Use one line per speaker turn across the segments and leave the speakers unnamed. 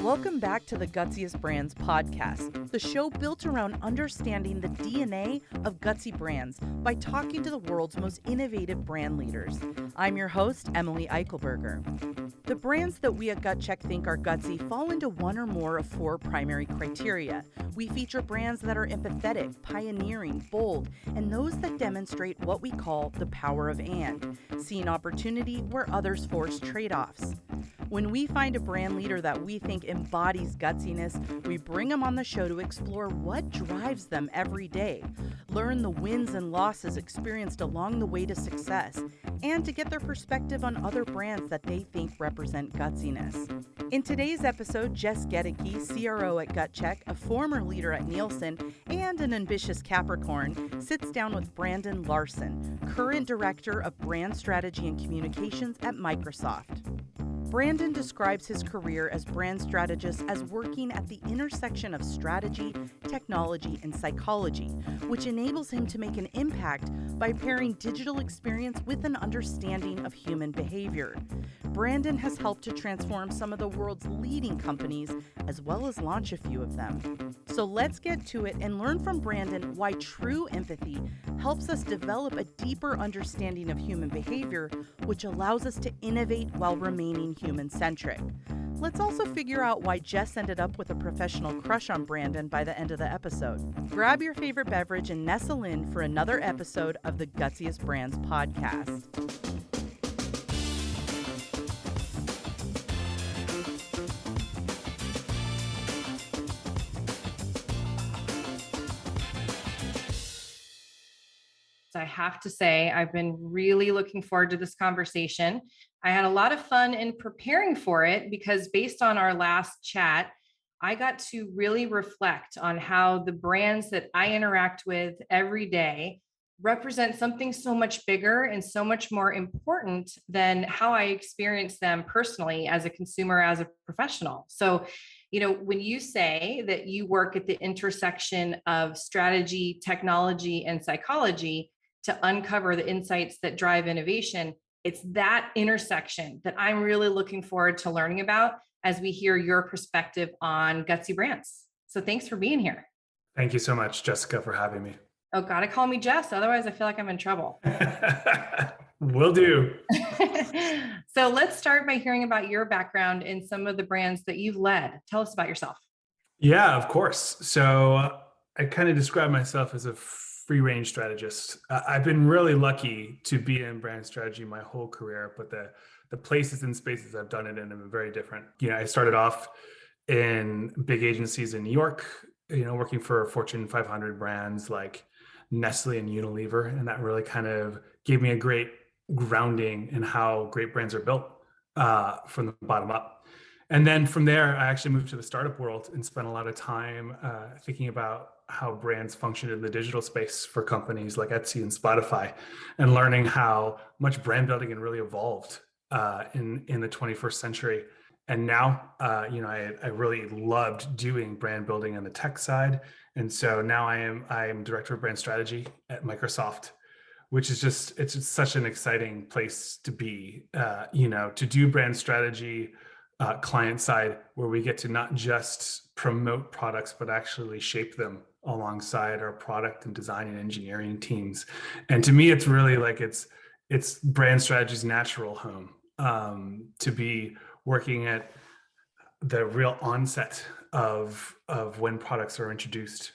Welcome back to the Gutsiest Brands podcast, the show built around understanding the DNA of Gutsy Brands by talking to the world's most innovative brand leaders. I'm your host, Emily Eichelberger. The brands that we at GutCheck think are gutsy fall into one or more of four primary criteria. We feature brands that are empathetic, pioneering, bold, and those that demonstrate what we call the power of and, seeing opportunity where others force trade-offs. When we find a brand leader that we think embodies gutsiness, we bring them on the show to explore what drives them every day, learn the wins and losses experienced along the way to success, and to get their perspective on other brands that they think represent gutsiness. In today's episode, Jess Gaedeke CRO at GutCheck, a former leader at Nielsen, and an ambitious Capricorn, sits down with Brandon Larson, current director of brand strategy and communications at Microsoft. Brandon describes his career as brand strategist as working at the intersection of strategy, technology, and psychology, which enables him to make an impact by pairing digital experience with an understanding of human behavior. Brandon has helped to transform some of the world's leading companies, as well as launch a few of them. So let's get to it and learn from Brandon why true empathy helps us develop a deeper understanding of human behavior, which allows us to innovate while remaining human-centric. Let's also figure out why Jess ended up with a professional crush on Brandon by the end of the episode. Grab your favorite beverage and nestle in for another episode of the Gutsiest Brands podcast.
I have to say, I've been really looking forward to this conversation. I had a lot of fun in preparing for it because based on our last chat, I got to really reflect on how the brands that I interact with every day represent something so much bigger and so much more important than how I experience them personally as a consumer, as a professional. So, when you say that you work at the intersection of strategy, technology, and psychology to uncover the insights that drive innovation, it's that intersection that I'm really looking forward to learning about as we hear your perspective on Gutsy Brands. So thanks for being here.
Thank you so much, Jessica, for having me.
Oh, gotta call me Jess. Otherwise, I feel like I'm in trouble.
Will do.
So let's start by hearing about your background in some of the brands that you've led. Tell us about yourself.
Yeah, of course. So I kind of describe myself as a free range strategist. I've been really lucky to be in brand strategy my whole career, but the places and spaces I've done it in have been very different. I started off in big agencies in New York, working for Fortune 500 brands like Nestle and Unilever. And that really kind of gave me a great grounding in how great brands are built from the bottom up. And then from there, I actually moved to the startup world and spent a lot of time thinking about how brands function in the digital space for companies like Etsy and Spotify, and learning how much brand building had really evolved in the 21st century. And now, I really loved doing brand building on the tech side. And so now I am director of brand strategy at Microsoft, which is it's just such an exciting place to be, to do brand strategy client side, where we get to not just promote products, but actually shape them alongside our product and design and engineering teams. And to me, it's really like it's brand strategy's natural home, to be working at the real onset of when products are introduced,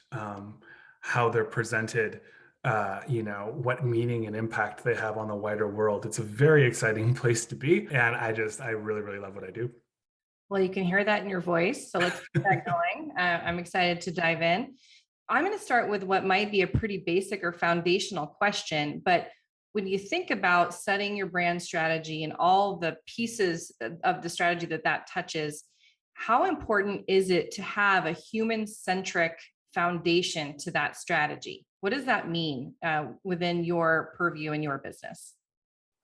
how they're presented, what meaning and impact they have on the wider world. It's a very exciting place to be. And I really, really love what I do.
Well, you can hear that in your voice. So let's keep that going. I'm excited to dive in. I'm going to start with what might be a pretty basic or foundational question, but when you think about setting your brand strategy and all the pieces of the strategy that touches, how important is it to have a human-centric foundation to that strategy? What does that mean within your purview in your business?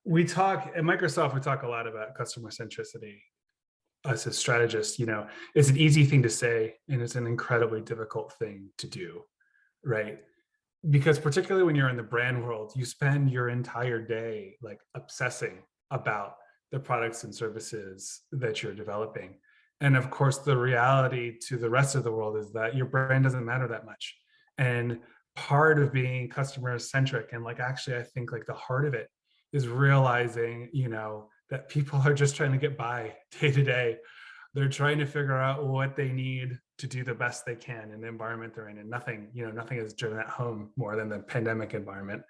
At Microsoft, we talk a lot about customer centricity. Us as strategists, it's an easy thing to say, and it's an incredibly difficult thing to do, right? Because particularly when you're in the brand world, you spend your entire day like obsessing about the products and services that you're developing. And of course, the reality to the rest of the world is that your brand doesn't matter that much. And part of being customer centric, and like actually, I think like the heart of it is realizing, that people are just trying to get by day to day. They're trying to figure out what they need to do the best they can in the environment they're in. And nothing has driven that home more than the pandemic environment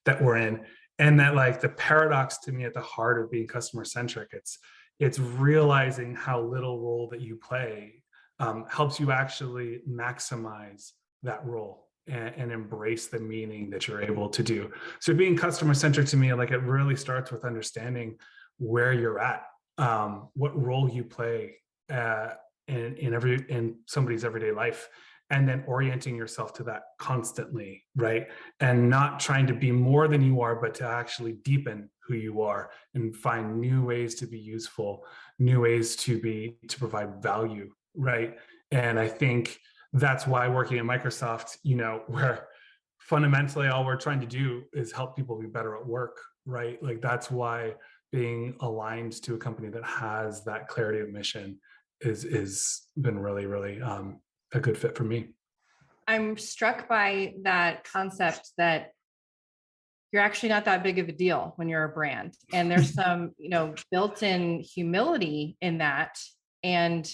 that we're in. And that like the paradox to me at the heart of being customer centric, it's realizing how little role that you play helps you actually maximize that role and embrace the meaning that you're able to do. So being customer centric to me, like it really starts with understanding where you're at, what role you play in somebody's everyday life, and then orienting yourself to that constantly, right? And not trying to be more than you are, but to actually deepen who you are and find new ways to be useful, new ways to provide value, right? And I think that's why working at Microsoft, where fundamentally all we're trying to do is help people be better at work, right? Like that's why being aligned to a company that has that clarity of mission is been really, really a good fit for me.
I'm struck by that concept that you're actually not that big of a deal when you're a brand. And there's some, built-in humility in that. And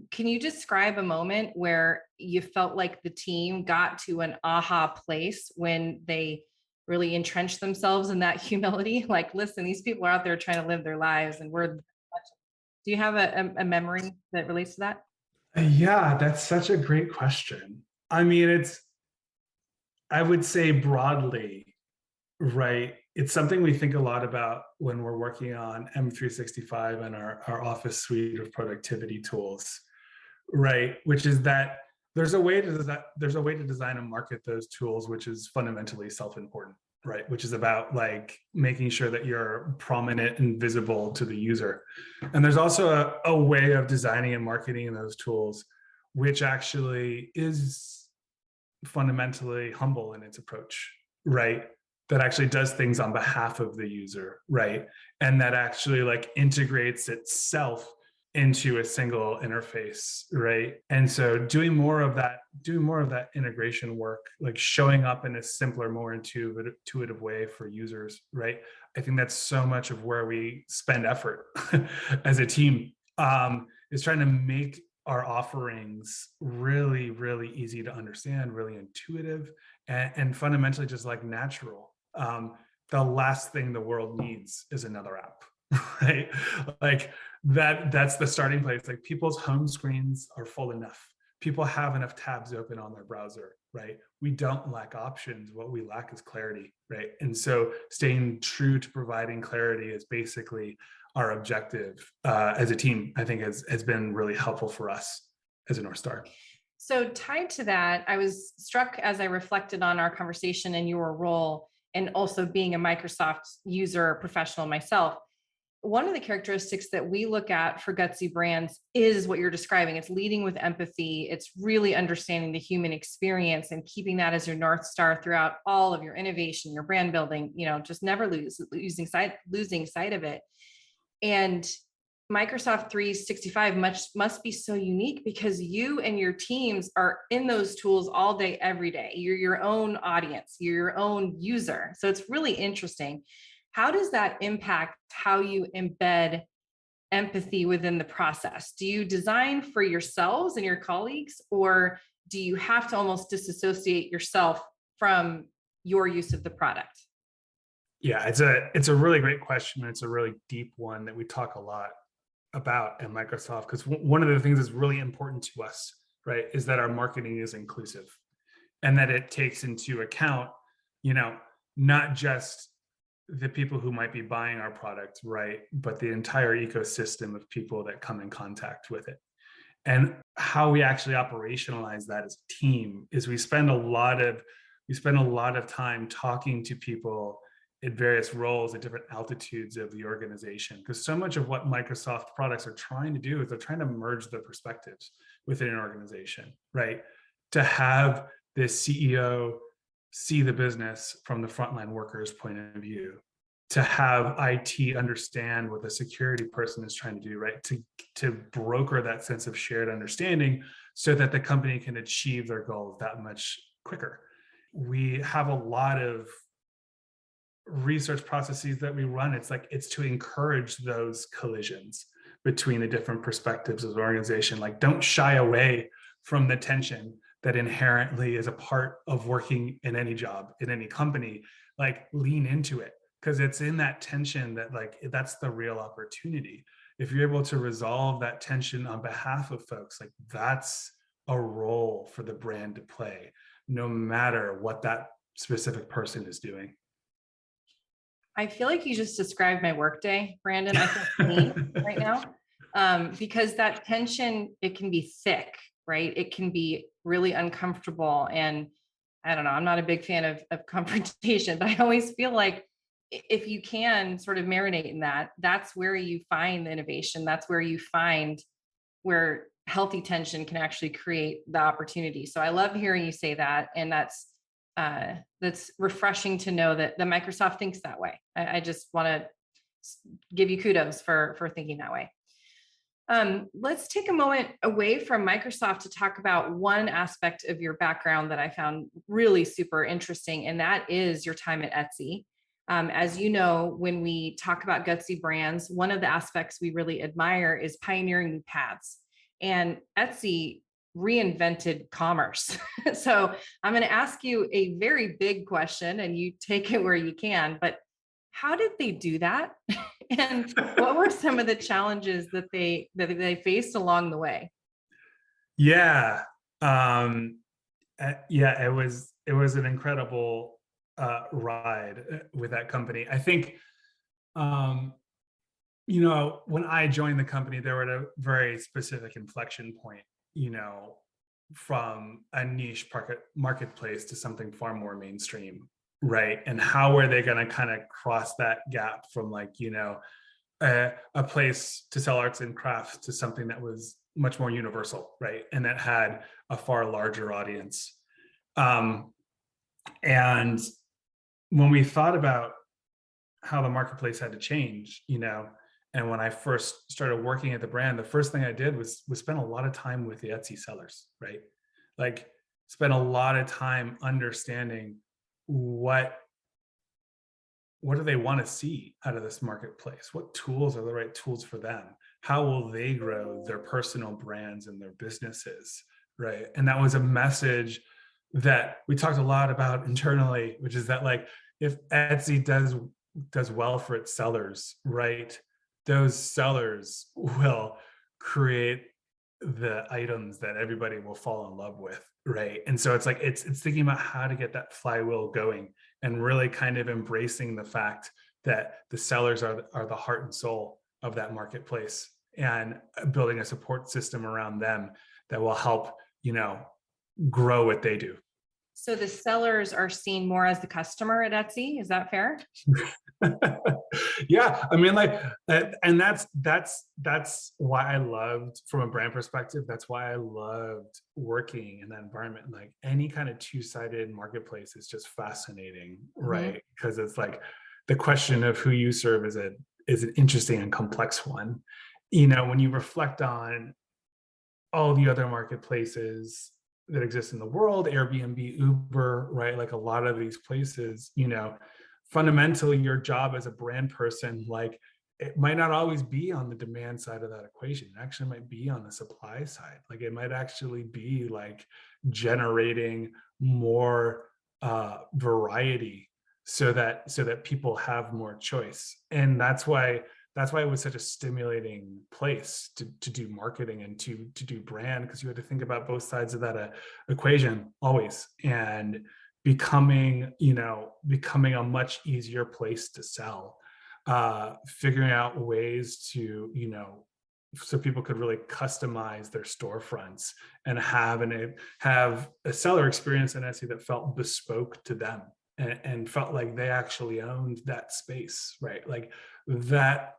can you describe a moment where you felt like the team got to an aha place when they really entrenched themselves in that humility? Like, listen, these people are out there trying to live their lives, and do you have a memory that relates to that?
Yeah, that's such a great question. I mean, I would say broadly, right? It's something we think a lot about when we're working on M365 and our Office suite of productivity tools, right? Which is that there's a way to design and market those tools, which is fundamentally self-important, right? Which is about like making sure that you're prominent and visible to the user. And there's also a way of designing and marketing those tools, which actually is fundamentally humble in its approach, right? That actually does things on behalf of the user, right? And that actually like integrates itself into a single interface, right? And so doing more of that integration work, like showing up in a simpler, more intuitive way for users, right? I think that's so much of where we spend effort as a team, is trying to make our offerings really, really easy to understand, really intuitive, and fundamentally just like natural. The last thing the world needs is another app, right? Like that's the starting place. Like people's home screens are full enough. People have enough tabs open on their browser, right? We don't lack options. What we lack is clarity, right? And so staying true to providing clarity is basically our objective as a team. I think has been really helpful for us as a North Star.
So tied to that, I was struck as I reflected on our conversation and your role, and also being a Microsoft user professional myself. One of the characteristics that we look at for Gutsy Brands is what you're describing. It's leading with empathy. It's really understanding the human experience and keeping that as your North Star throughout all of your innovation, your brand building, just never losing sight of it. And Microsoft 365 must be so unique because you and your teams are in those tools all day, every day. You're your own audience, you're your own user. So it's really interesting. How does that impact how you embed empathy within the process? Do you design for yourselves and your colleagues, or do you have to almost disassociate yourself from your use of the product?
Yeah, it's a really great question. It's a really deep one that we talk a lot about at Microsoft, because one of the things that's really important to us, right, is that our marketing is inclusive and that it takes into account, not just the people who might be buying our product, right, but the entire ecosystem of people that come in contact with it. And how we actually operationalize that as a team is we spend a lot of time talking to people at various roles at different altitudes of the organization, because so much of what Microsoft products are trying to do is they're trying to merge the perspectives within an organization, right? To have the CEO see the business from the frontline workers' point of view, to have IT understand what the security person is trying to do, right? To broker that sense of shared understanding so that the company can achieve their goals that much quicker. We have a lot of research processes that we run. It's to encourage those collisions between the different perspectives of the organization. Like, don't shy away from the tension that inherently is a part of working in any job, in any company. Like, lean into it, because it's in that tension that, like, that's the real opportunity. If you're able to resolve that tension on behalf of folks, like, that's a role for the brand to play, no matter what that specific person is doing.
I feel like you just described my workday, Brandon. I feel clean right now, because that tension, it can be thick, right? It can be really uncomfortable. And I don't know, I'm not a big fan of confrontation, but I always feel like if you can sort of marinate in that, that's where you find the innovation. That's where you find where healthy tension can actually create the opportunity. So I love hearing you say that. And that's refreshing to know that the Microsoft thinks that way. I just want to give you kudos for thinking that way. Let's take a moment away from Microsoft to talk about one aspect of your background that I found really super interesting, and that is your time at Etsy. As you know, when we talk about Gutsy Brands, one of the aspects we really admire is pioneering new paths. And Etsy reinvented commerce. So I'm going to ask you a very big question, and you take it where you can, but how did they do that? And what were some of the challenges that they faced along the way?
Yeah. Yeah, it was an incredible ride with that company. I think, when I joined the company, they were at a very specific inflection point, from a niche marketplace to something far more mainstream, right? And how were they going to kind of cross that gap from, like, a place to sell arts and crafts to something that was much more universal, right? And that had a far larger audience. And when we thought about how the marketplace had to change, and when I first started working at the brand, the first thing I did was spend a lot of time with the Etsy sellers, right? Like, spend a lot of time understanding what do they want to see out of this marketplace? What tools are the right tools for them? How will they grow their personal brands and their businesses, right? And that was a message that we talked a lot about internally, which is that, like, if Etsy does well for its sellers, right, those sellers will create the items that everybody will fall in love with, right? And so it's like it's thinking about how to get that flywheel going, and really kind of embracing the fact that the sellers are the heart and soul of that marketplace, and building a support system around them that will help, grow what they do.
So the sellers are seen more as the customer at Etsy. Is that fair?
Yeah, I mean, like, and that's why I loved, from a brand perspective, that's why I loved working in that environment. Like, any kind of two-sided marketplace is just fascinating, right? Because it's like the question of who you serve is an interesting and complex one. When you reflect on all the other marketplaces that exist in the world, Airbnb, Uber, right? Like, a lot of these places, fundamentally, your job as a brand person, like, it might not always be on the demand side of that equation. It actually might be on the supply side. Like, it might actually be like generating more variety so that people have more choice. And that's why it was such a stimulating place to do marketing and to do brand, because you had to think about both sides of that equation always, and becoming a much easier place to sell, figuring out ways to, so people could really customize their storefronts and have a seller experience in Etsy that felt bespoke to them, and felt like they actually owned that space, right? Like, that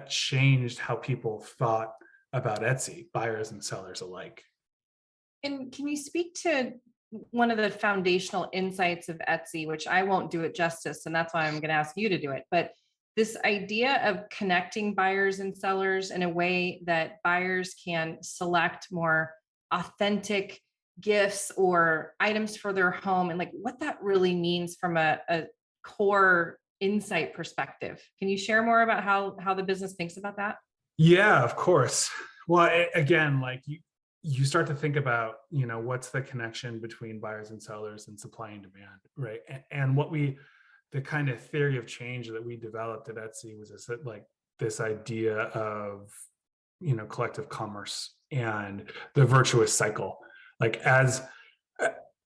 changed how people thought about Etsy, buyers and sellers alike.
And can you speak to one of the foundational insights of Etsy, which I won't do it justice, and that's why I'm going to ask you to do it, but this idea of connecting buyers and sellers in a way that buyers can select more authentic gifts or items for their home, and like what that really means from a core insight perspective. Can you share more about how the business thinks about that?
Yeah, of course. Well, again, like you start to think about, what's the connection between buyers and sellers and supply and demand, right? And the kind of theory of change that we developed at Etsy was this idea of, collective commerce and the virtuous cycle. Like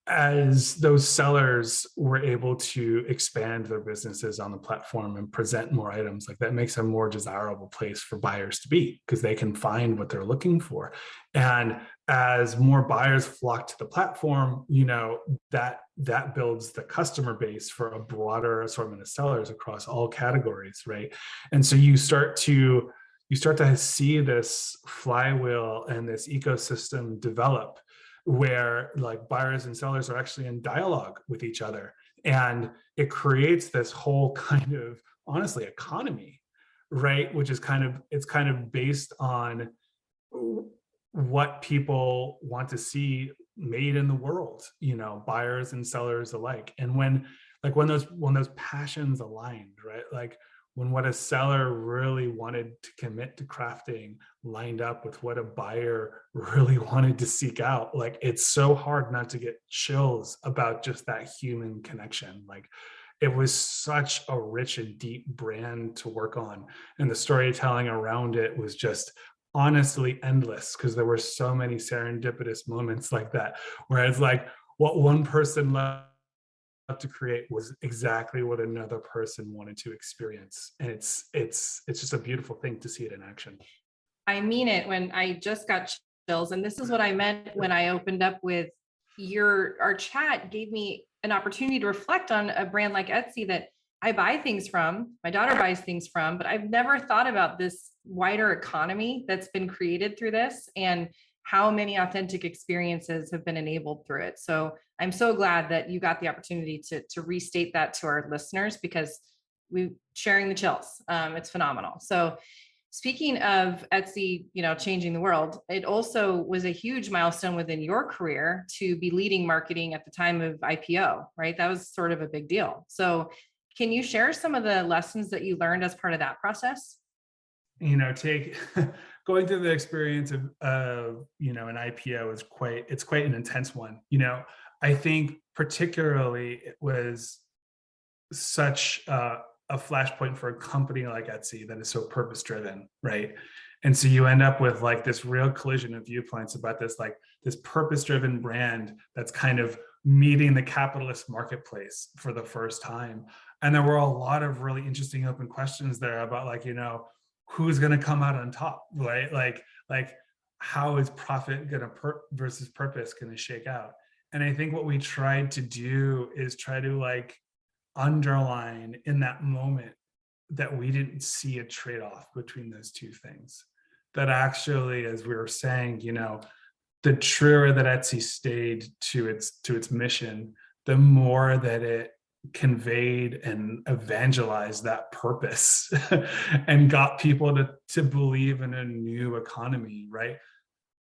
as those sellers were able to expand their businesses on the platform and present more items, like that makes a more desirable place for buyers to be because they can find what they're looking for. And as more buyers flock to the platform, that builds the customer base for a broader assortment of sellers across all categories, right? And so you start to see this flywheel and this ecosystem develop where like buyers and sellers are actually in dialogue with each other. And it creates this whole kind of, honestly, economy, right? Which is kind of based on what people want to see made in the world, buyers and sellers alike. And when those passions aligned, right? Like when what a seller really wanted to commit to crafting lined up with what a buyer really wanted to seek out, like it's so hard not to get chills about just that human connection. Like it was such a rich and deep brand to work on. And the storytelling around it was just honestly endless because there were so many serendipitous moments like that, where it's like what one person loved to create was exactly what another person wanted to experience. And it's just a beautiful thing to see it in action.
I mean it when I just got chills. And this is what I meant when I opened up with our chat gave me an opportunity to reflect on a brand like Etsy that I buy things from, my daughter buys things from, but I've never thought about this wider economy that's been created through this and how many authentic experiences have been enabled through it. So I'm so glad that you got the opportunity to restate that to our listeners because we sharing the chills. It's phenomenal. So speaking of Etsy, changing the world, it also was a huge milestone within your career to be leading marketing at the time of IPO, right? That was sort of a big deal. So can you share some of the lessons that you learned as part of that process?
Going through the experience of an IPO is quite an intense one. I think particularly it was such a flashpoint for a company like Etsy that is so purpose driven, right? And so you end up with like this real collision of viewpoints about this purpose driven brand that's kind of meeting the capitalist marketplace for the first time. And there were a lot of really interesting open questions there about who's going to come out on top, right? Like how is profit going to versus purpose going to shake out? And I think what we tried to do is try to underline in that moment that we didn't see a trade-off between those two things. That actually, as we were saying, the truer that Etsy stayed to its mission, the more that it conveyed and evangelized that purpose and got people to believe in a new economy, right?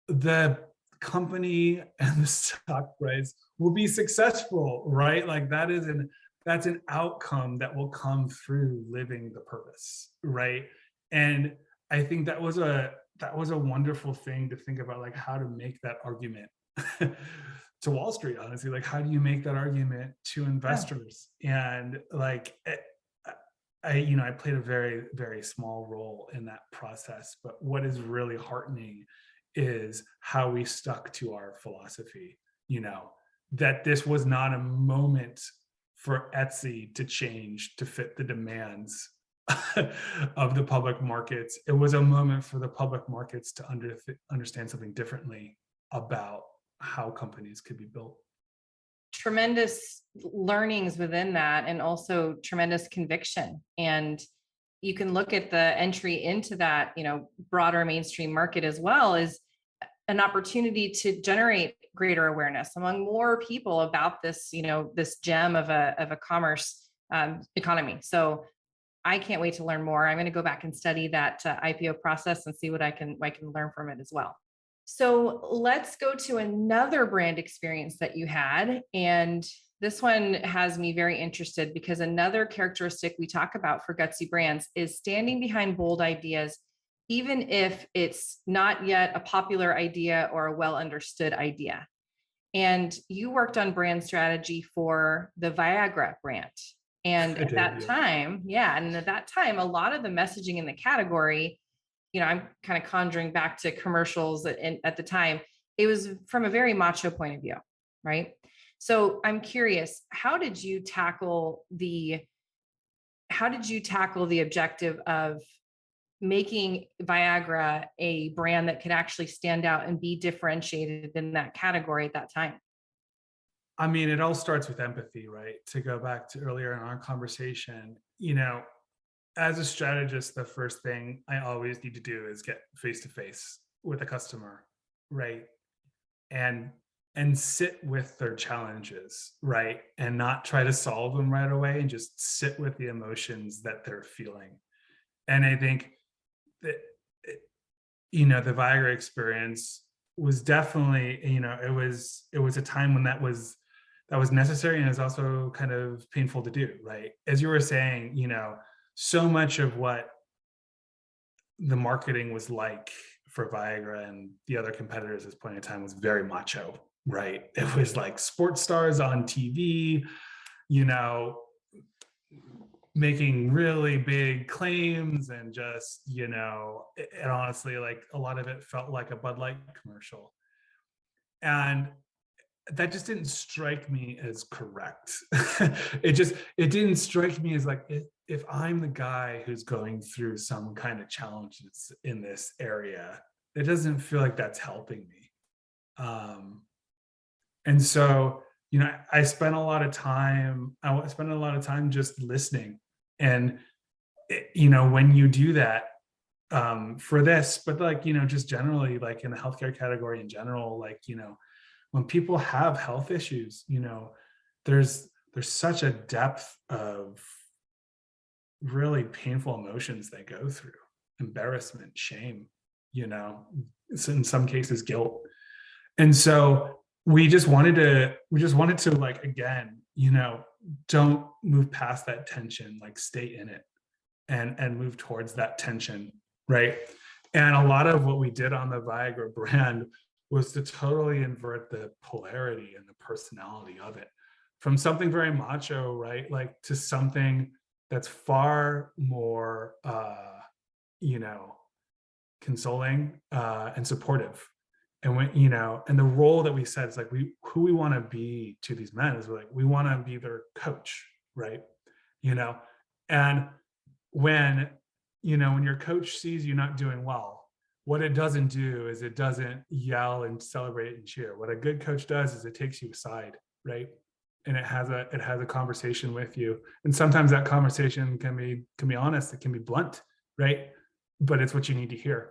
The company and the stock price will be successful, right? Like that's an outcome that will come through living the purpose, right? And I think that was a wonderful thing to think about, like how to make that argument to Wall Street, honestly. Like how do you make that argument to investors? Yeah. And I played a very, very small role in that process, but what is really heartening is how we stuck to our philosophy, that this was not a moment for Etsy to change to fit the demands of the public markets. It was a moment for the public markets to understand something differently about how companies could be built.
Tremendous learnings within that, and also tremendous conviction. And you can look at the entry into that, broader mainstream market as well as an opportunity to generate greater awareness among more people about this, this gem of a commerce economy. So I can't wait to learn more. I'm going to go back and study that IPO process and see what I can learn from it as well. So let's go to another brand experience that you had. And this one has me very interested because another characteristic we talk about for Gutsy Brands is standing behind bold ideas, even if it's not yet a popular idea or a well understood idea. And you worked on brand strategy for the Viagra brand. And at that time, a lot of the messaging in the category, I'm kind of conjuring back to commercials at the time, it was from a very macho point of view, right? So I'm curious, how did you tackle the objective of making Viagra a brand that could actually stand out and be differentiated in that category at that time?
I mean, it all starts with empathy, right? To go back to earlier in our conversation, as a strategist, the first thing I always need to do is get face to face with a customer, right? And sit with their challenges, right? And not try to solve them right away, and just sit with the emotions that they're feeling. And I think that, the Viagra experience was definitely, it was a time when that was necessary, and it's also kind of painful to do, right? As you were saying, so much of what the marketing was like for Viagra and the other competitors at this point in time was very macho, right? It was like sports stars on TV, making really big claims, and just, and honestly, like a lot of it felt like a Bud Light commercial. And that just didn't strike me as correct. It didn't strike me as like, if I'm the guy who's going through some kind of challenges in this area, it doesn't feel like that's helping me. And so, I spent a lot of time just listening. And, when you do that, for this, but like, just generally, like in the healthcare category in general, like, when people have health issues, there's such a depth of really painful emotions they go through: embarrassment, shame, in some cases, guilt. And so we just wanted to like, again, don't move past that tension, like stay in it and move towards that tension, right? And a lot of what we did on the Viagra brand was to totally invert the polarity and the personality of it, from something very macho, right, like, to something that's far more consoling and supportive. And when, and the role that we said is like, who we want to be to these men is, like, we want to be their coach, right? And when your coach sees you not doing well, what it doesn't do is it doesn't yell and celebrate and cheer. What a good coach does is it takes you aside, right? And it has a conversation with you. And sometimes that conversation can be honest, it can be blunt, right? But it's what you need to hear.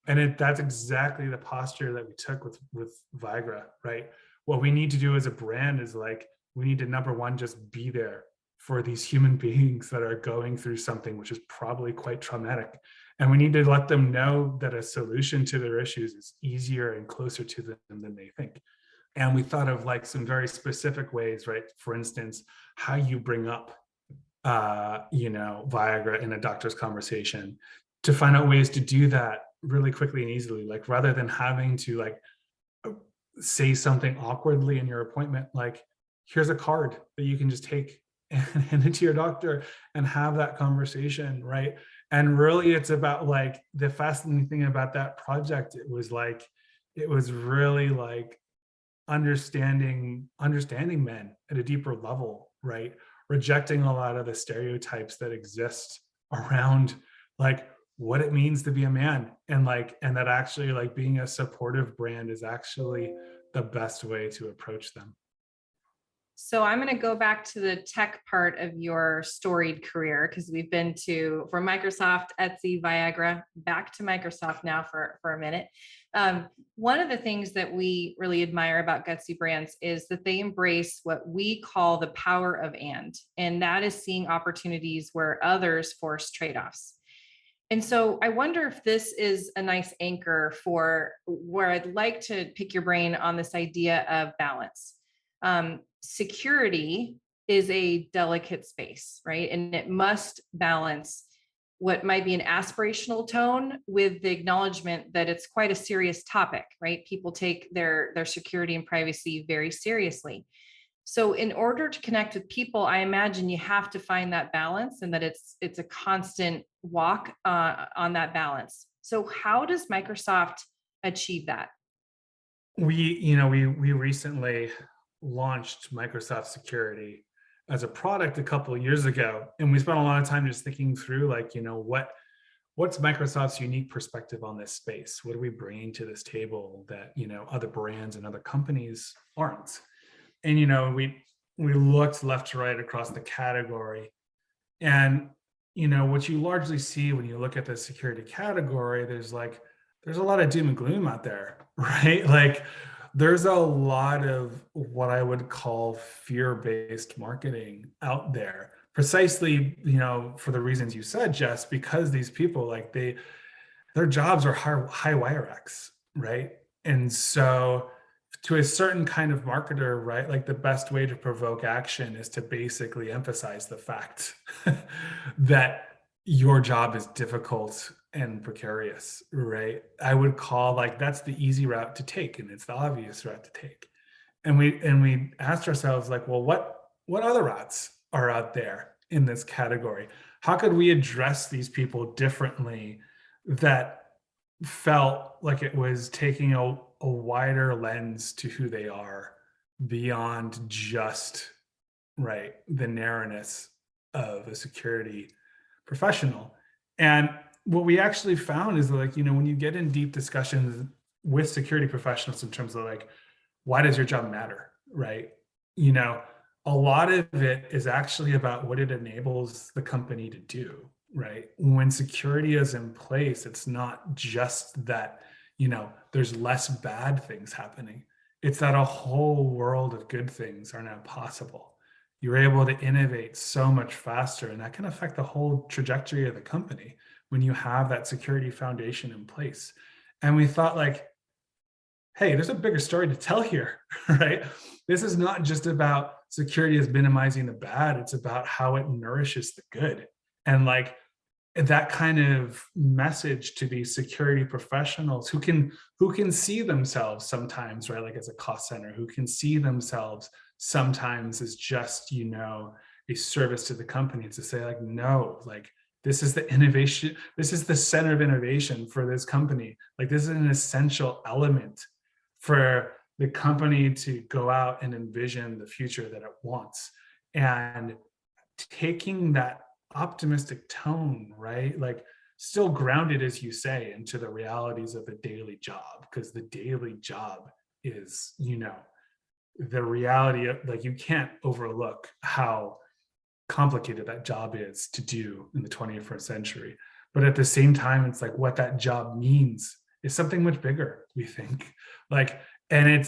And that's exactly the posture that we took with Viagra, right? What we need to do as a brand is, like, we need to, number one, just be there for these human beings that are going through something which is probably quite traumatic. And we need to let them know that a solution to their issues is easier and closer to them than they think. And we thought of, like, some very specific ways, right? For instance, how you bring up, Viagra in a doctor's conversation, to find out ways to do that really quickly and easily. Like, rather than having to, like, say something awkwardly in your appointment, like, here's a card that you can just take and hand it to your doctor and have that conversation, right? And really, it's about, like, the fascinating thing about that project, it was really like understanding men at a deeper level, right? Rejecting a lot of the stereotypes that exist around, like, what it means to be a man, and that actually, like, being a supportive brand is actually the best way to approach them.
So I'm going to go back to the tech part of your storied career, because we've been from Microsoft, Etsy, Viagra, back to Microsoft now for a minute. One of the things that we really admire about Gutsy Brands is that they embrace what we call the power of and that is seeing opportunities where others force trade-offs. And so I wonder if this is a nice anchor for where I'd like to pick your brain on this idea of balance. Security is a delicate space, right? And it must balance what might be an aspirational tone with the acknowledgement that it's quite a serious topic, right? People take their security and privacy very seriously. So in order to connect with people, I imagine you have to find that balance, and that it's a constant walk on that balance. So how does Microsoft achieve that?
We recently launched Microsoft Security as a product a couple of years ago, and we spent a lot of time just thinking through, what's Microsoft's unique perspective on this space? What are we bringing to this table that other brands and other companies aren't? And we looked left to right across the category, and what you largely see when you look at the security category, there's a lot of doom and gloom out there, right? There's a lot of what I would call fear-based marketing out there, precisely for the reasons you said, Jess, because these people their jobs are high wire racks, right? And so to a certain kind of marketer, right, the best way to provoke action is to basically emphasize the fact that your job is difficult and precarious, right? I would call that's the easy route to take, and it's the obvious route to take. And we asked ourselves well, what other routes are out there in this category? How could we address these people differently that felt like it was taking a wider lens to who they are beyond just the narrowness of a security professional? And what we actually found is when you get in deep discussions with security professionals in terms of why does your job matter, right? A lot of it is actually about what it enables the company to do, right? When security is in place, it's not just that there's less bad things happening. It's that a whole world of good things are now possible. You're able to innovate so much faster, and that can affect the whole trajectory of the company when you have that security foundation in place. And we thought hey, there's a bigger story to tell here, right? This is not just about security as minimizing the bad, it's about how it nourishes the good. And that kind of message to these security professionals who can see themselves sometimes, right, as a cost center, who can see themselves sometimes as just a service to the company, to say no, this is the innovation, this is the center of innovation for this company, this is an essential element for the company to go out and envision the future that it wants. And taking that optimistic tone, right? Still grounded, as you say, into the realities of the daily job, because the daily job is, the reality of you can't overlook how complicated that job is to do in the 21st century. But at the same time, it's what that job means is something much bigger, we think. And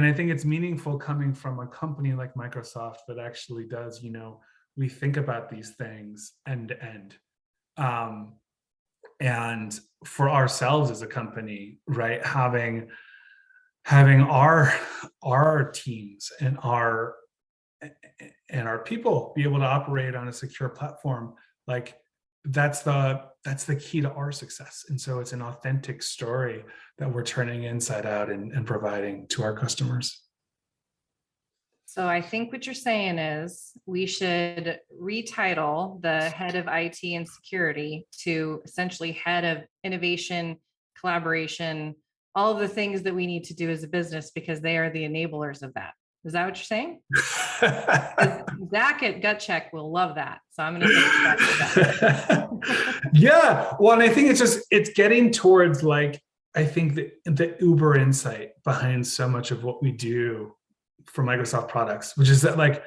I think it's meaningful coming from a company like Microsoft that actually does, we think about these things end to end. And for ourselves as a company, right, having our teams and our people be able to operate on a secure platform, that's the key to our success. And so it's an authentic story that we're turning inside out and providing to our customers.
So I think what you're saying is we should retitle the head of IT and security to essentially head of innovation, collaboration, all of the things that we need to do as a business, because they are the enablers of that. Is that what you're saying? Zach at GutCheck will love that. So I'm going to take that.
Yeah. Well, and I think it's getting towards I think the uber insight behind so much of what we do for Microsoft products, which is that like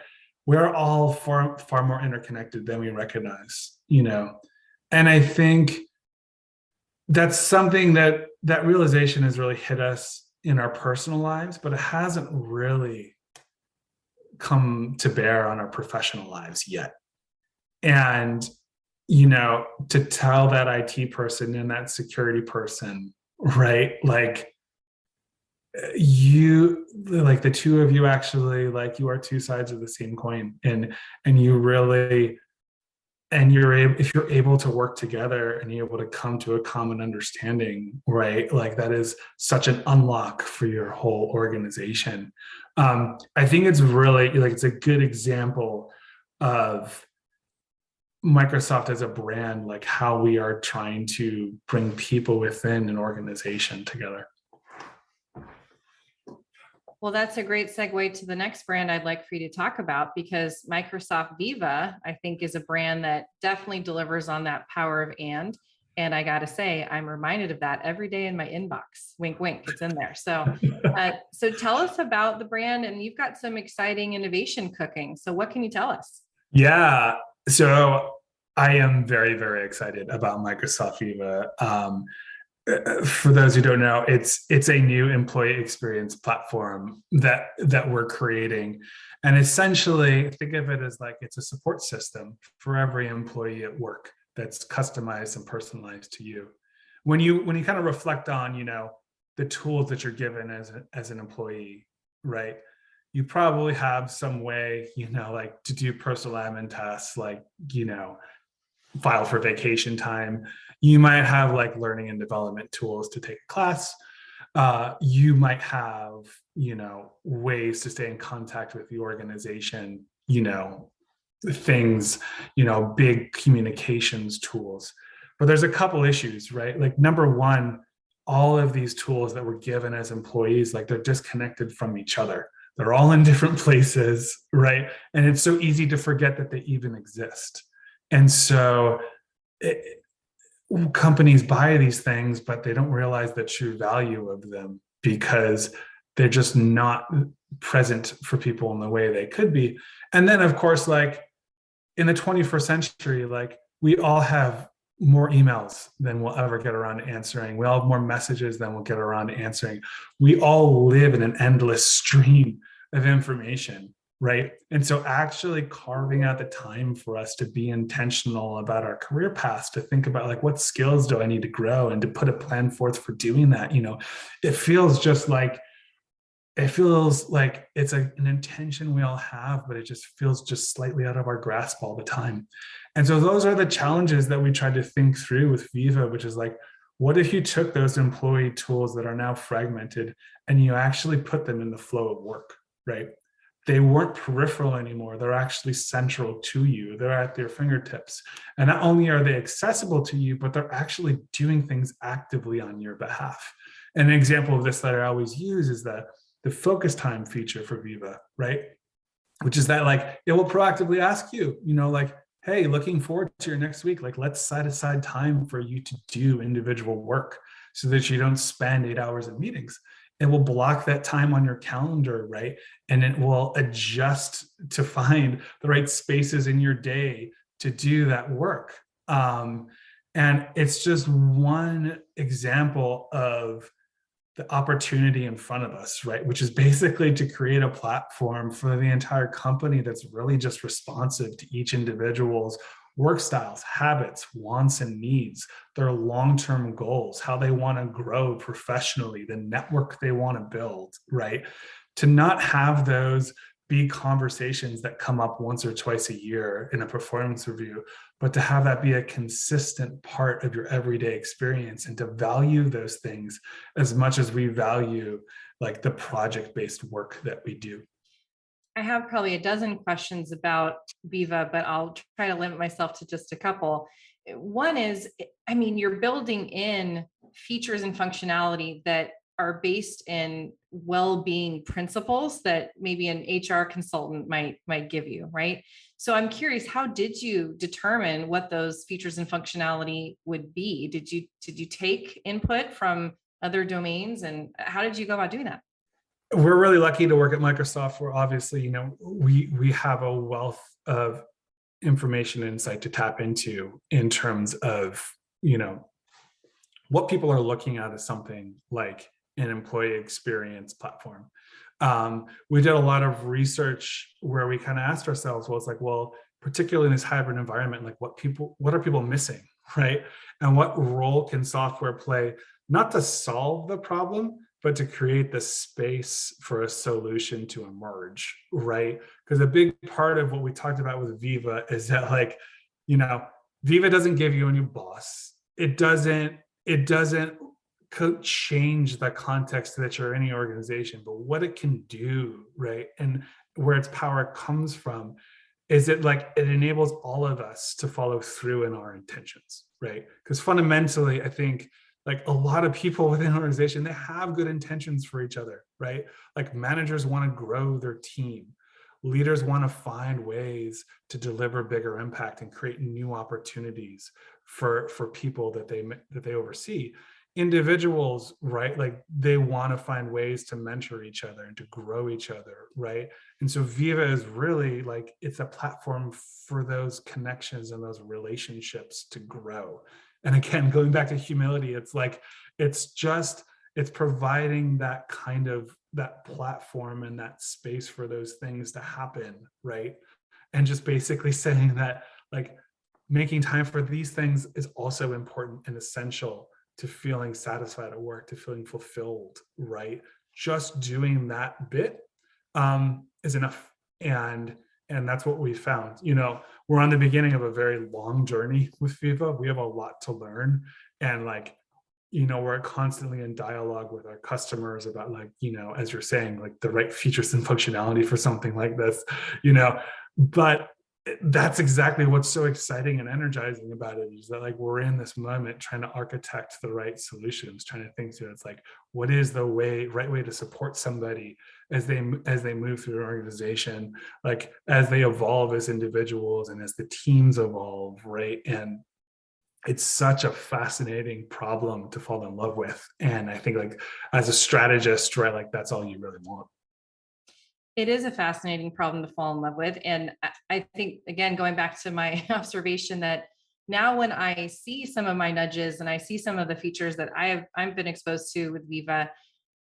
we're all far more interconnected than we recognize, and I think that's something that realization has really hit us in our personal lives, but it hasn't really come to bear on our professional lives yet. And to tell that IT person and that security person, right, like the two of you actually, like, you are two sides of the same coin, and you really, and if you're able to work together and you're able to come to a common understanding, right, like that is such an unlock for your whole organization. I think it's really like, it's a good example of Microsoft as a brand, like how we are trying to bring people within an organization together.
Well, that's a great segue to the next brand I'd like for you to talk about, because Microsoft Viva, I think, is a brand that definitely delivers on that power of and. And I got to say, I'm reminded of that every day in my inbox. Wink, wink, it's in there. So, so tell us about the brand, and you've got some exciting innovation cooking. So what can you tell us?
Yeah. So I am very, very excited about Microsoft Viva. For those who don't know, it's a new employee experience platform that we're creating. And essentially, think of it as like it's a support system for every employee at work that's customized and personalized to you. When you kind of reflect on, the tools that you're given as an employee, right? You probably have some way, like to do personal admin tasks, like, file for vacation time. You might have like learning and development tools to take a class. You might have, ways to stay in contact with the organization, things, big communications tools. But there's a couple issues, right? Like, number one, all of these tools that we're given as employees, like, they're disconnected from each other. They're all in different places, right? And it's so easy to forget that they even exist. And so companies buy these things, but they don't realize the true value of them because they're just not present for people in the way they could be. And then, of course, like in the 21st century, like we all have more emails than we'll ever get around to answering. We all have more messages than we'll get around to answering. We all live in an endless stream of information. Right. And so actually carving out the time for us to be intentional about our career paths, to think about like, what skills do I need to grow, and to put a plan forth for doing that, it feels like it's an intention we all have, but it just feels just slightly out of our grasp all the time. And so those are the challenges that we tried to think through with Viva, which is like, what if you took those employee tools that are now fragmented and you actually put them in the flow of work, right? They weren't peripheral anymore. They're actually central to you. They're at your fingertips. And not only are they accessible to you, but they're actually doing things actively on your behalf. And an example of this that I always use is the focus time feature for Viva, right? Which is that like, it will proactively ask you, like, hey, looking forward to your next week. Like, let's set aside time for you to do individual work so that you don't spend 8 hours in meetings. It will block that time on your calendar, right? And it will adjust to find the right spaces in your day to do that work. And it's just one example of the opportunity in front of us, right? Which is basically to create a platform for the entire company that's really just responsive to each individual's work styles, habits, wants, and needs, their long-term goals, how they want to grow professionally, the network they want to build, right? To not have those be conversations that come up once or twice a year in a performance review, but to have that be a consistent part of your everyday experience, and to value those things as much as we value like the project-based work that we do.
I have probably a dozen questions about Viva, but I'll try to limit myself to just a couple. One is, you're building in features and functionality that are based in well-being principles that maybe an HR consultant might give you, right? So I'm curious, how did you determine what those features and functionality would be? Did you take input from other domains, and how did you go about doing that?
we're really lucky to work at Microsoft, where obviously, we have a wealth of information and insight to tap into in terms of, what people are looking at as something like an employee experience platform. We did a lot of research where we kind of asked ourselves, well, it's like, well, particularly in this hybrid environment, like what are people missing, right? And what role can software play, not to solve the problem, but to create the space for a solution to emerge, right? Because a big part of what we talked about with Viva is that, like, Viva doesn't give you a new boss. It doesn't change the context that you're in the organization, but what it can do, right? And where its power comes from is it enables all of us to follow through in our intentions, right? Because fundamentally, I think like a lot of people within an organization, they have good intentions for each other, right? Like managers want to grow their team. Leaders want to find ways to deliver bigger impact and create new opportunities for people that they oversee. Individuals, right? Like they want to find ways to mentor each other and to grow each other, right? And so Viva is really like, it's a platform for those connections and those relationships to grow. And again, going back to humility, it's like, it's providing that kind of that platform and that space for those things to happen, right? And just basically saying that like making time for these things is also important and essential to feeling satisfied at work, to feeling fulfilled, right? Just doing that bit is enough. And that's what we found. We're on the beginning of a very long journey with Viva. We have a lot to learn. And like, we're constantly in dialogue with our customers about like, as you're saying, like the right features and functionality for something like this, but that's exactly what's so exciting and energizing about it, is that like we're in this moment trying to architect the right solutions, trying to think through, it's like, what is the right way to support somebody as they move through an organization, like as they evolve as individuals and as the teams evolve, right? And it's such a fascinating problem to fall in love with. And I think like as a strategist, right, like that's all you really want.
It is a fascinating problem to fall in love with. And I think, again, going back to my observation that now when I see some of my nudges and I see some of the features that I've been exposed to with Viva,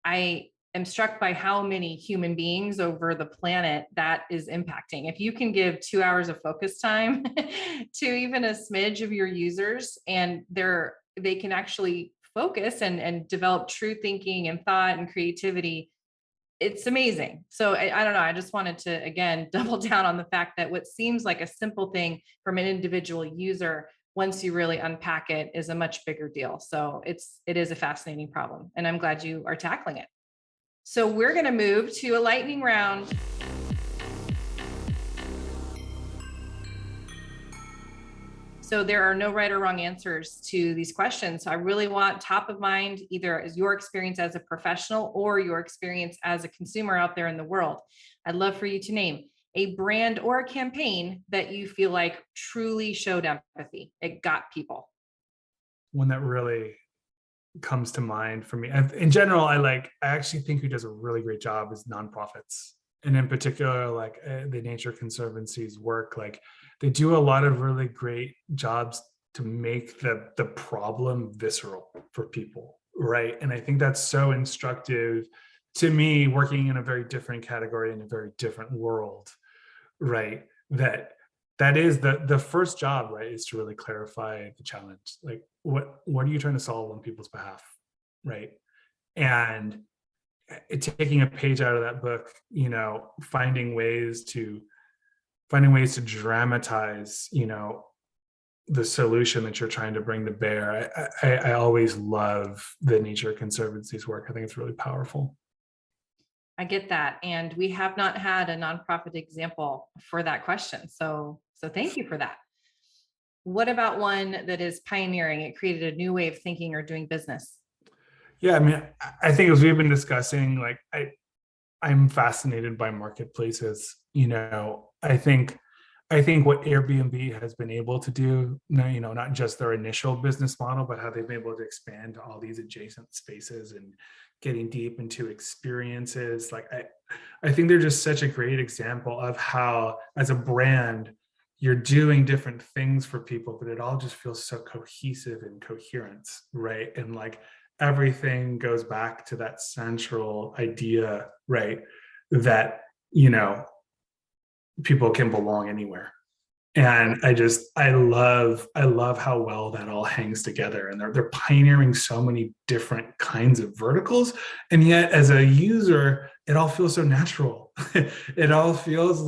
I am struck by how many human beings over the planet that is impacting. If you can give 2 hours of focus time to even a smidge of your users, and they can actually focus and develop true thinking and thought and creativity, it's amazing. So I don't know. I just wanted to, again, double down on the fact that what seems like a simple thing from an individual user, once you really unpack it, is a much bigger deal. So it is a fascinating problem, and I'm glad you are tackling it. So we're going to move to a lightning round. So there are no right or wrong answers to these questions. So I really want top of mind, either as your experience as a professional or your experience as a consumer out there in the world. I'd love for you to name a brand or a campaign that you feel like truly showed empathy. It got people.
One that really comes to mind for me, in general, I actually think who does a really great job is nonprofits. And in particular, like the Nature Conservancy's work, like they do a lot of really great jobs to make the problem visceral for people, right? And I think that's so instructive to me, working in a very different category in a very different world, right? That is the first job, right, is to really clarify the challenge. Like what are you trying to solve on people's behalf, right? And taking a page out of that book, finding ways to dramatize, the solution that you're trying to bring to bear. I always love the Nature Conservancy's work. I think it's really powerful.
I get that. And we have not had a nonprofit example for that question. So thank you for that. What about one that is pioneering? It created a new way of thinking or doing business.
Yeah, I mean, I think as we've been discussing, like I'm fascinated by marketplaces. I think what Airbnb has been able to do, not just their initial business model, but how they've been able to expand to all these adjacent spaces and getting deep into experiences. Like I think they're just such a great example of how, as a brand, you're doing different things for people, but it all just feels so cohesive and coherent, right? And like everything goes back to that central idea, right? That, people can belong anywhere. And I love how well that all hangs together. And they're pioneering so many different kinds of verticals. And yet as a user, it all feels so natural. It all feels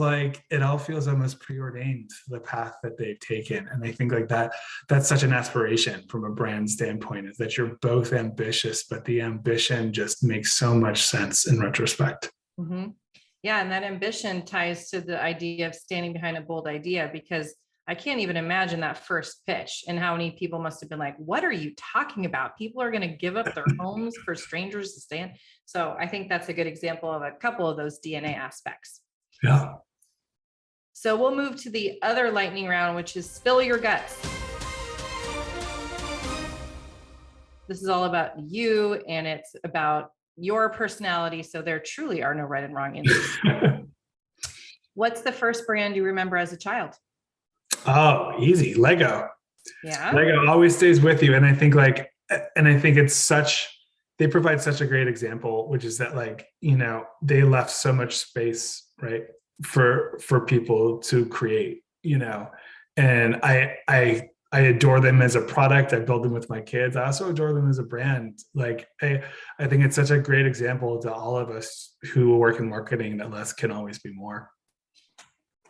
almost preordained to the path that they've taken. And I think like that's such an aspiration from a brand standpoint, is that you're both ambitious, but the ambition just makes so much sense in retrospect.
Mm-hmm. Yeah. And that ambition ties to the idea of standing behind a bold idea, because I can't even imagine that first pitch and how many people must have been like, what are you talking about? People are going to give up their homes for strangers to stay in. So I think that's a good example of a couple of those DNA aspects.
Yeah.
So we'll move to the other lightning round, which is spill your guts. This is all about you, and it's about your personality. So there truly are no right and wrong answers. What's the first brand you remember as a child?
Oh, easy. Lego.
Yeah.
Lego always stays with you. And I think they provide such a great example, which is that they left so much space, right, for people to create, and I adore them as a product. I build them with my kids. I also adore them as a brand. Like I think it's such a great example to all of us who work in marketing that less can always be more.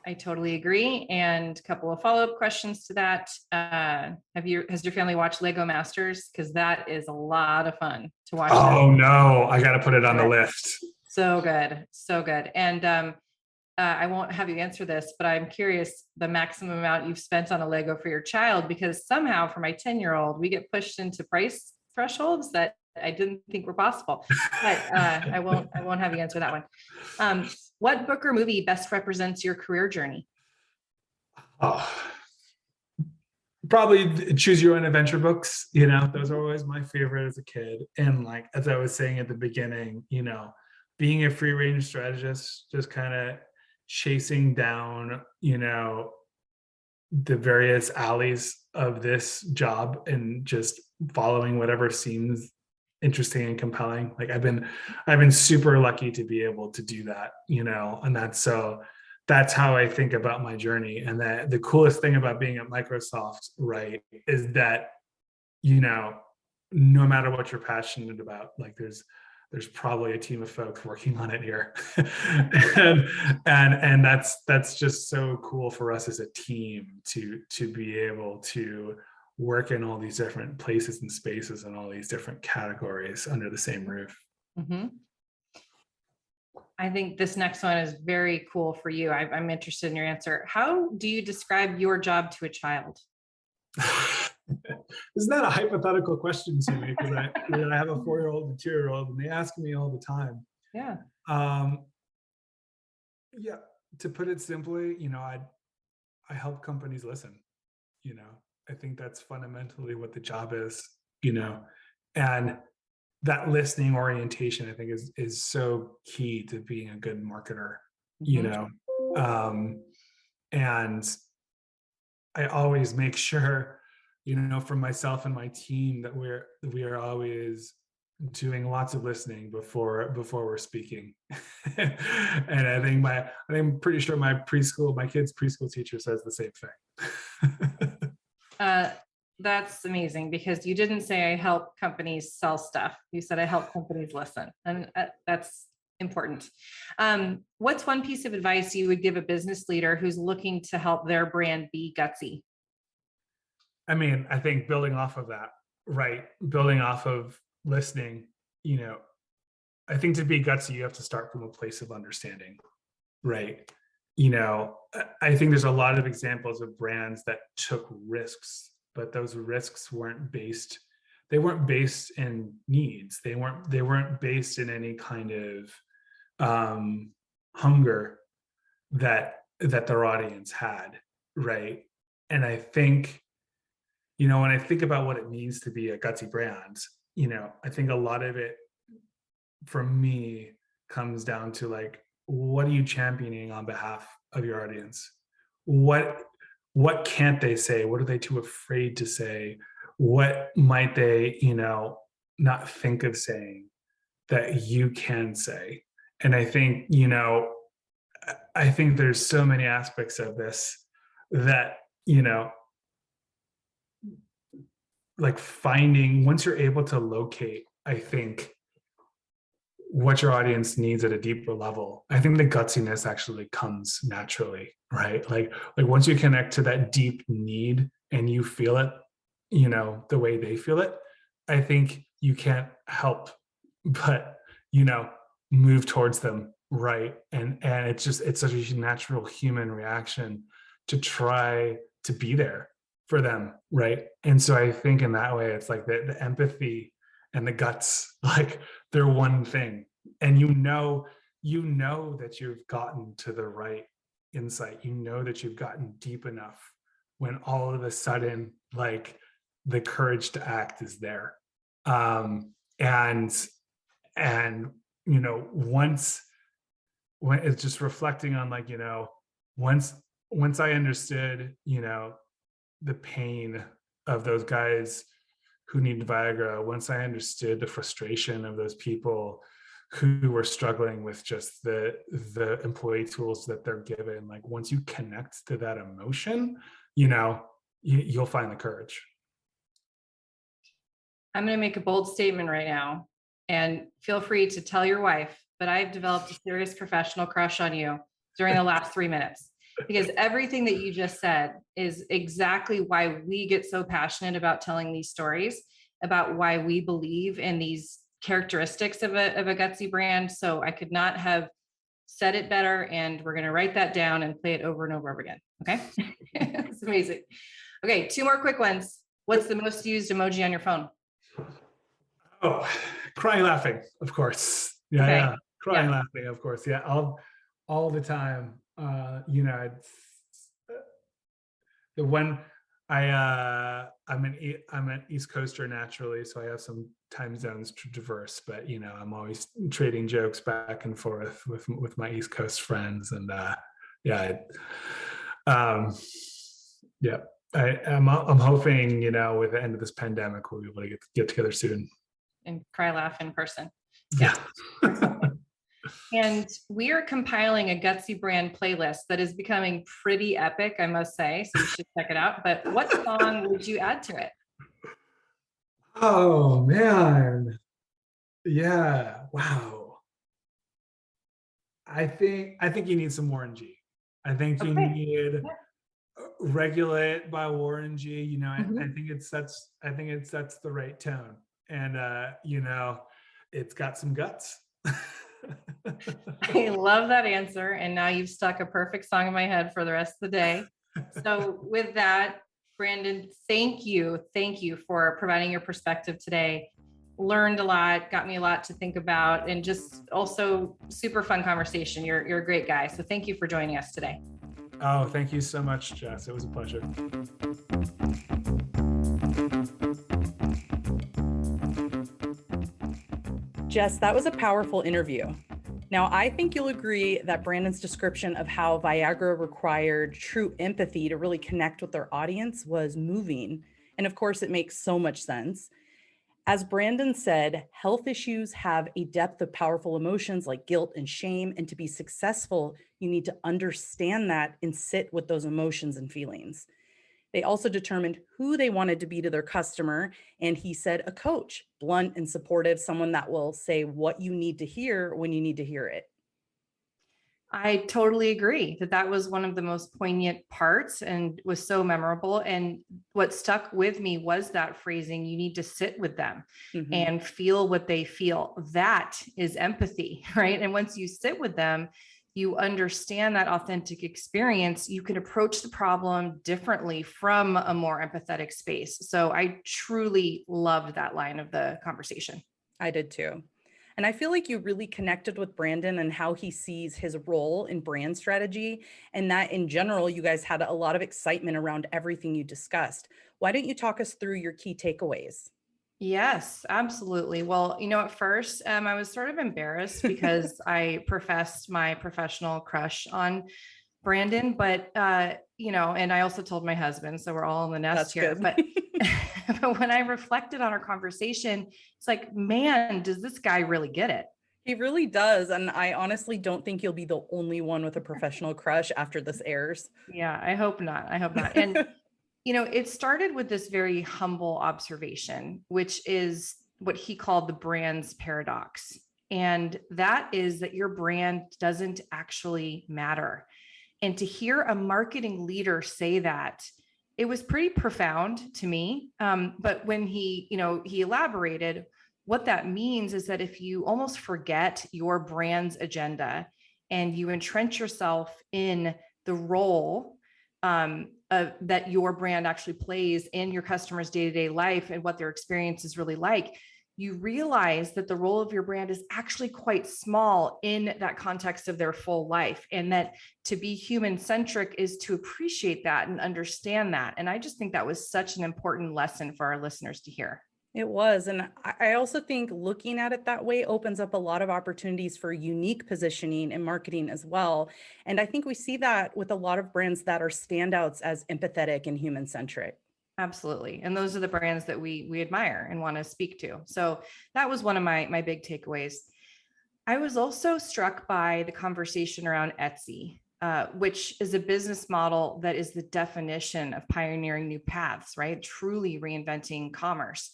I totally agree. And a couple of follow-up questions to that. Has your family watched Lego Masters? Because that is a lot of fun to watch.
Oh no, I got to put it on the list.
So good. So good. And I won't have you answer this, but I'm curious the maximum amount you've spent on a Lego for your child, because somehow for my 10-year-old, we get pushed into price thresholds that I didn't think were possible. But I won't have you answer that one. What book or movie best represents your career journey?
Oh, probably Choose Your Own Adventure books. Those are always my favorite as a kid. And like, as I was saying at the beginning, being a free range strategist, just kind of chasing down, the various alleys of this job and just following whatever seems interesting and compelling. Like I've been super lucky to be able to do that, and that's how I think about my journey. And that the coolest thing about being at Microsoft, right, is that, no matter what you're passionate about, like there's probably a team of folks working on it here. and that's just so cool for us as a team to be able to work in all these different places and spaces and all these different categories under the same roof.
Mm-hmm. I think this next one is very cool for you. I'm interested in your answer. How do you describe your job to a child?
Isn't that a hypothetical question to me? Because I have a 4-year-old and 2-year-old, and they ask me all the time.
Yeah.
Yeah. To put it simply, I help companies listen. I think that's fundamentally what the job is. And that listening orientation, I think, is so key to being a good marketer. And I always make sure, for myself and my team, that we are always doing lots of listening before we're speaking. And I'm pretty sure my kids' preschool teacher says the same thing.
That's amazing, because you didn't say I help companies sell stuff. You said I help companies listen, and that's important. What's one piece of advice you would give a business leader who's looking to help their brand be gutsy?
I think building off of that, right? Building off of listening, I think to be gutsy, you have to start from a place of understanding, right? I think there's a lot of examples of brands that took risks, but those risks weren't based in needs. They weren't based in any kind of hunger that their audience had, right? And I think, when I think about what it means to be a gutsy brand, I think a lot of it for me comes down to like, what are you championing on behalf of your audience? What can't they say? What are they too afraid to say? What might they, not think of saying that you can say? And I think there's so many aspects of this that, like finding, once you're able to locate, I think, what your audience needs at a deeper level, I think the gutsiness actually comes naturally, right? Like once you connect to that deep need and you feel it, the way they feel it, I think you can't help but, move towards them, right? And it's such a natural human reaction to try to be there for them, right? And so I think in that way, it's like the empathy and the guts, like they're one thing. And that you've gotten to the right insight. That you've gotten deep enough when all of a sudden, like, the courage to act is there. And once, when it's just reflecting on, like, once I understood, the pain of those guys who need Viagra, once I understood the frustration of those people who were struggling with just the employee tools that they're given, like, once you connect to that emotion, you'll find the courage.
I'm going to make a bold statement right now, and feel free to tell your wife, but I've developed a serious professional crush on you during the last 3 minutes, because everything that you just said is exactly why we get so passionate about telling these stories, about why we believe in these characteristics of a gutsy brand. So I could not have said it better, and we're going to write that down and play it over and over again. Okay. It's amazing. Okay. 2 more quick ones. What's the most used emoji on your phone?
Oh, crying, laughing, of course. Yeah,
Okay.
yeah. Crying, laughing, of course. Yeah, all the time. It's the one I'm an East Coaster naturally, so I have some time zones to traverse. But I'm always trading jokes back and forth with my East Coast friends, and yeah, yeah. I'm hoping with the end of this pandemic we'll be able to get together soon
and cry, laugh in person.
Yeah.
And we are compiling a Gutsy brand playlist that is becoming pretty epic, I must say. So you should check it out. But what song would you add to it?
Oh man. Yeah. Wow. I think you need some Warren G. I think you need Regulate by Warren G. I think it sets the right tone. And it's got some guts.
I love that answer. And now you've stuck a perfect song in my head for the rest of the day. So with that, Brandon, thank you for providing your perspective today. Learned a lot, got me a lot to think about, and just also super fun conversation. You're a great guy. So thank you for joining us today.
Oh, thank you so much, Jess. It was a pleasure.
Jess, that was a powerful interview. Now, I think you'll agree that Brandon's description of how Viagra required true empathy to really connect with their audience was moving. And of course, it makes so much sense. As Brandon said, health issues have a depth of powerful emotions like guilt and shame. And to be successful, you need to understand that and sit with those emotions and feelings. They also determined who they wanted to be to their customer. And he said a coach, blunt and supportive, someone that will say what you need to hear when you need to hear it.
I totally agree that was one of the most poignant parts and was so memorable. And what stuck with me was that phrasing, you need to sit with them and feel what they feel. That is empathy, right? And once you sit with them, you understand that authentic experience, you can approach the problem differently from a more empathetic space. So I truly loved that line of the conversation.
I did too. And I feel like you really connected with Brandon and how he sees his role in brand strategy, and that in general, you guys had a lot of excitement around everything you discussed. Why don't you talk us through your key takeaways?
Yes, absolutely. Well, at first, I was sort of embarrassed because I professed my professional crush on Brandon, but and I also told my husband, so we're all in the nest
That's
here.
good.
But but when I reflected on our conversation, it's like, man, does this guy really get it?
He really does. And I honestly don't think you'll be the only one with a professional crush after this airs.
Yeah, I hope not. I hope not. And it started with this very humble observation, which is what he called the brand's paradox. And that is that your brand doesn't actually matter. And to hear a marketing leader say that, it was pretty profound to me. But when he elaborated, what that means is that if you almost forget your brand's agenda and you entrench yourself in the role that your brand actually plays in your customers' day-to-day life and what their experience is really like, you realize that the role of your brand is actually quite small in that context of their full life. And that to be human-centric is to appreciate that and understand that. And I just think that was such an important lesson for our listeners to hear.
It was. And I also think looking at it that way opens up a lot of opportunities for unique positioning and marketing as well. And I think we see that with a lot of brands that are standouts as empathetic and human centric.
Absolutely. And those are the brands that we admire and want to speak to. So that was one of my big takeaways. I was also struck by the conversation around Etsy, which is a business model that is the definition of pioneering new paths, right? Truly reinventing commerce.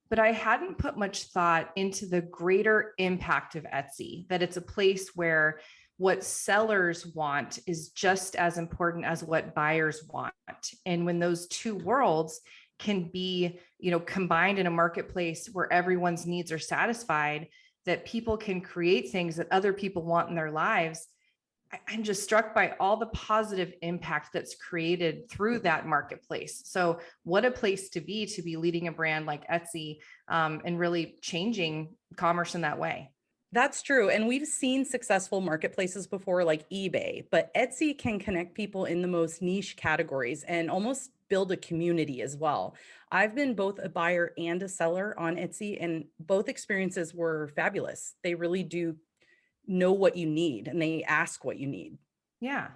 But I hadn't put much thought into the greater impact of Etsy, that it's a place where what sellers want is just as important as what buyers want. And when those two worlds can be, combined in a marketplace where everyone's needs are satisfied, that people can create things that other people want in their lives, I'm just struck by all the positive impact that's created through that marketplace. So what a place to be leading a brand like Etsy and really changing commerce in that way.
That's true. And we've seen successful marketplaces before, like eBay, but Etsy can connect people in the most niche categories and almost build a community as well. I've been both a buyer and a seller on Etsy, and both experiences were fabulous. They really do know what you need and they ask what you need.
Yeah.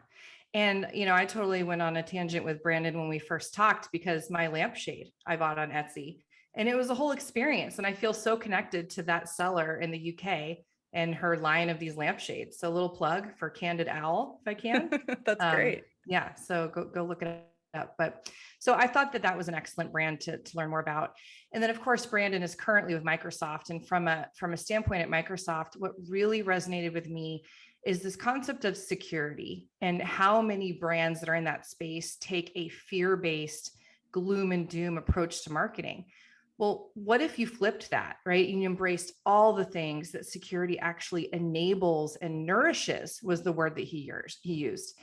And, I totally went on a tangent with Brandon when we first talked because my lampshade I bought on Etsy and it was a whole experience. And I feel so connected to that seller in the UK and her line of these lampshades. So a little plug for Candid Owl, if I can.
That's great.
Yeah. So go look it up. But so I thought that was an excellent brand to learn more about. And then of course, Brandon is currently with Microsoft. And from a standpoint at Microsoft, what really resonated with me is this concept of security and how many brands that are in that space take a fear-based gloom and doom approach to marketing. Well, what if you flipped that, right? And you embraced all the things that security actually enables and nourishes, was the word that he used.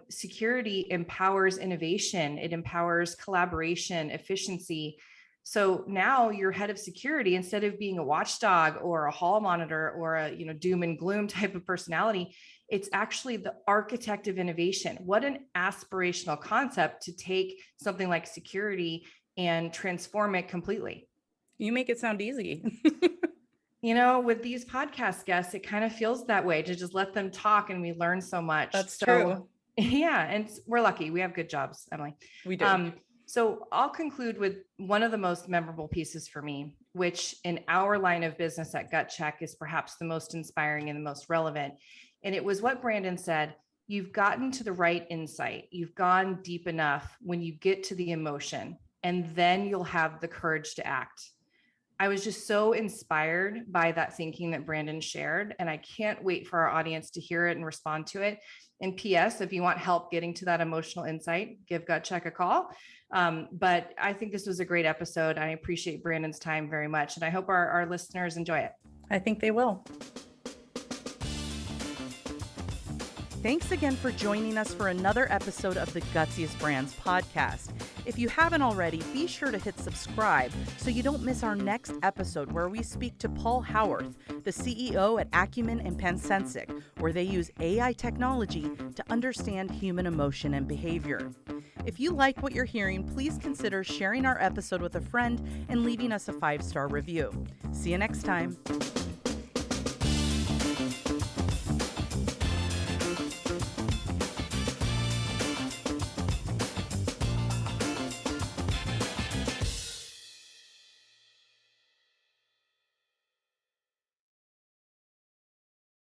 Security empowers innovation. It empowers collaboration, efficiency. So now your head of security, instead of being a watchdog or a hall monitor or a doom and gloom type of personality, it's actually the architect of innovation. What an aspirational concept to take something like security and transform it completely.
You make it sound easy.
With these podcast guests, it kind of feels that way, to just let them talk and we learn so much.
That's true.
Yeah. And we're lucky. We have good jobs, Emily.
We do.
So I'll conclude with one of the most memorable pieces for me, which in our line of business at GutCheck is perhaps the most inspiring and the most relevant. And it was what Brandon said: you've gotten to the right insight. You've gone deep enough when you get to the emotion, and then you'll have the courage to act. I was just so inspired by that thinking that Brandon shared, and I can't wait for our audience to hear it and respond to it. And P.S., if you want help getting to that emotional insight, give GutCheck a call. But I think this was a great episode. I appreciate Brandon's time very much, and I hope our listeners enjoy it.
I think they will. Thanks again for joining us for another episode of the Gutsiest Brands podcast. If you haven't already, be sure to hit subscribe so you don't miss our next episode, where we speak to Paul Howarth, the CEO at Acumen and Pensensic, where they use AI technology to understand human emotion and behavior. If you like what you're hearing, please consider sharing our episode with a friend and leaving us a 5-star review. See you next time.